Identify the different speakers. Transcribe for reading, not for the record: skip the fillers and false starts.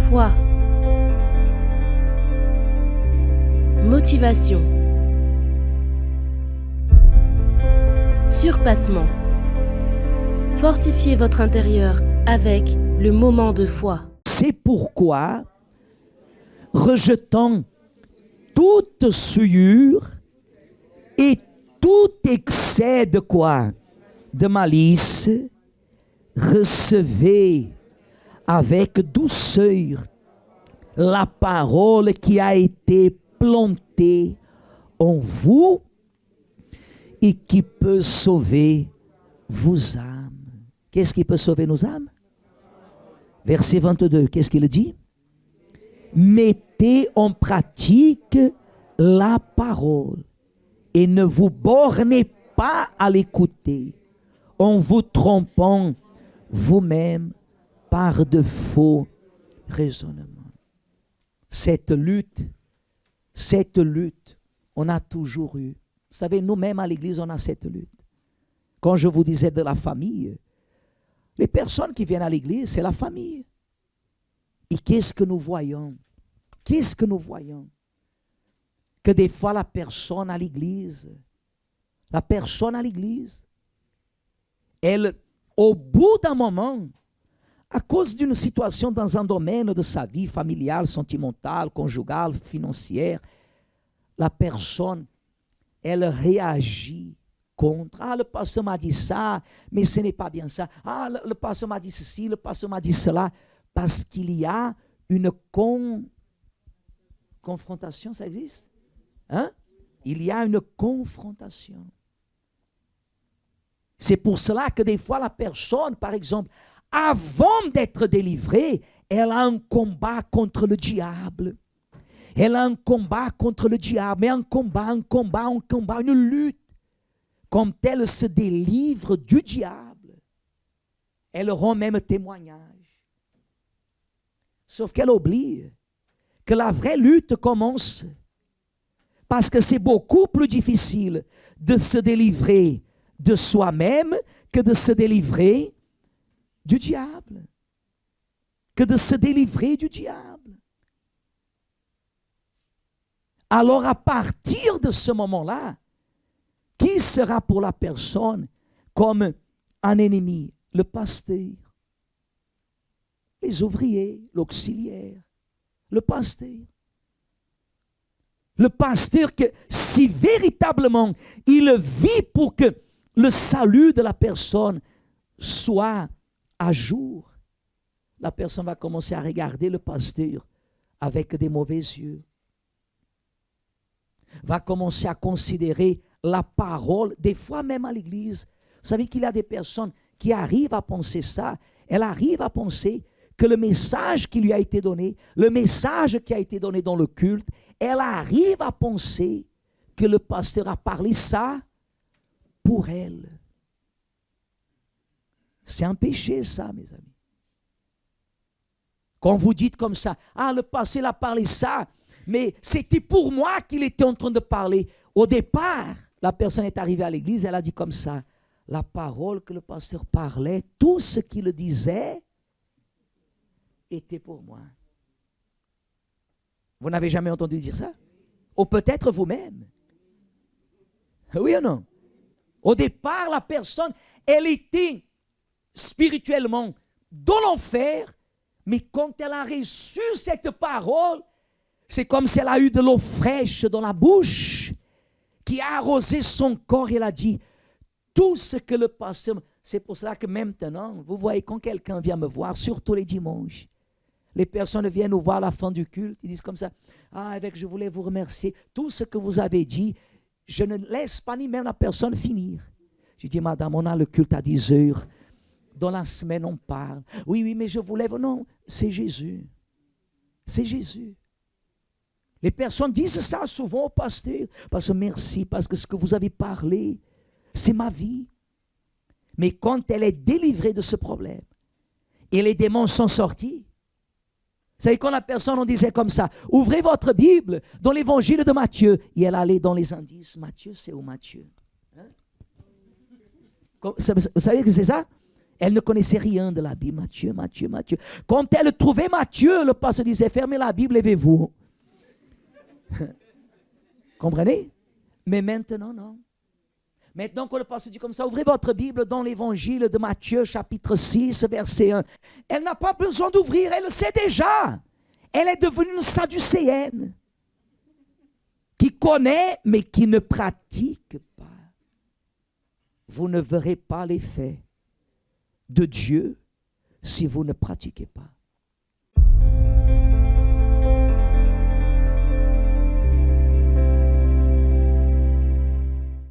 Speaker 1: Foi. Motivation. Surpassement. Fortifiez votre intérieur avec le moment de foi.
Speaker 2: C'est pourquoi, rejetant toute souillure et tout excès de quoi? De malice, recevez avec douceur la parole qui a été plantée en vous et qui peut sauver vos âmes. Qu'est-ce qui peut sauver nos âmes? Verset 22, qu'est-ce qu'il dit? Mettez en pratique la parole et ne vous bornez pas à l'écouter en vous trompant vous-même par de faux raisonnements. Cette lutte, on a toujours eu. Vous savez, nous-mêmes à l'église, on a cette lutte. Quand je vous disais de la famille, les personnes qui viennent à l'église, c'est la famille. Et qu'est-ce que nous voyons? Qu'est-ce que nous voyons? Que des fois la personne à l'église, elle, au bout d'un moment, à cause d'une situation dans un domaine de sa vie familiale, sentimentale, conjugale, financière, la personne, elle réagit contre. Ah, le pasteur m'a dit ça, mais ce n'est pas bien ça. Ah, le pasteur m'a dit ceci, le pasteur m'a dit cela. Parce qu'il y a une confrontation, ça existe? Hein? Il y a une confrontation. C'est pour cela que des fois la personne, par exemple, avant d'être délivrée, elle a un combat contre le diable. Elle a un combat contre le diable, mais un combat, une lutte. Comme elle se délivre du diable, elle rend même témoignage. Sauf qu'elle oublie que la vraie lutte commence parce que c'est beaucoup plus difficile de se délivrer de soi-même que de se délivrer du diable. Alors à partir de ce moment-là, qui sera pour la personne comme un ennemi? Le pasteur, les ouvriers, l'auxiliaire, le pasteur. Le pasteur que si véritablement il vit pour que le salut de la personne soit à jour, la personne va commencer à regarder le pasteur avec des mauvais yeux. Va commencer à considérer la parole, des fois même à l'église. Vous savez qu'il y a des personnes qui arrivent à penser ça. Elle arrive à penser que le message qui lui a été donné, le message qui a été donné dans le culte, elle arrive à penser que le pasteur a parlé ça pour elle. C'est un péché ça, mes amis. Quand vous dites comme ça, ah, le pasteur a parlé ça, mais c'était pour moi qu'il était en train de parler. Au départ, la personne est arrivée à l'église, elle a dit comme ça, la parole que le pasteur parlait, tout ce qu'il disait était pour moi. Vous n'avez jamais entendu dire ça? Ou peut-être vous-même. Oui ou non? Au départ, la personne, elle était spirituellement dans l'enfer, mais quand elle a reçu cette parole, c'est comme si elle a eu de l'eau fraîche dans la bouche qui a arrosé son corps. Elle a dit, tout ce que le pasteur... C'est pour cela que maintenant, vous voyez, quand quelqu'un vient me voir, surtout les dimanches, les personnes viennent nous voir à la fin du culte, ils disent comme ça, ah, évêque, je voulais vous remercier. Tout ce que vous avez dit, je ne laisse pas ni même la personne finir. Je dis, madame, on a le culte à 10 heures. Dans la semaine, on parle. Oui, mais je voulais... Non, c'est Jésus. C'est Jésus. Les personnes disent ça souvent au pasteur. Parce que merci, parce que ce que vous avez parlé, c'est ma vie. Mais quand elle est délivrée de ce problème, et les démons sont sortis, vous savez, quand la personne, on disait comme ça, ouvrez votre Bible dans l'évangile de Matthieu, et elle allait dans les indices. Matthieu, c'est où Matthieu? Hein? Vous savez que c'est ça? Elle ne connaissait rien de la Bible. Matthieu. Quand elle trouvait Matthieu, le pasteur disait, fermez la Bible, levez-vous. Comprenez? Mais maintenant, non. Maintenant que le pasteur dit comme ça, ouvrez votre Bible dans l'évangile de Matthieu, chapitre 6, verset 1. Elle n'a pas besoin d'ouvrir, elle le sait déjà. Elle est devenue une sadducéenne qui connaît mais qui ne pratique pas. Vous ne verrez pas l'effet de Dieu si vous ne pratiquez pas.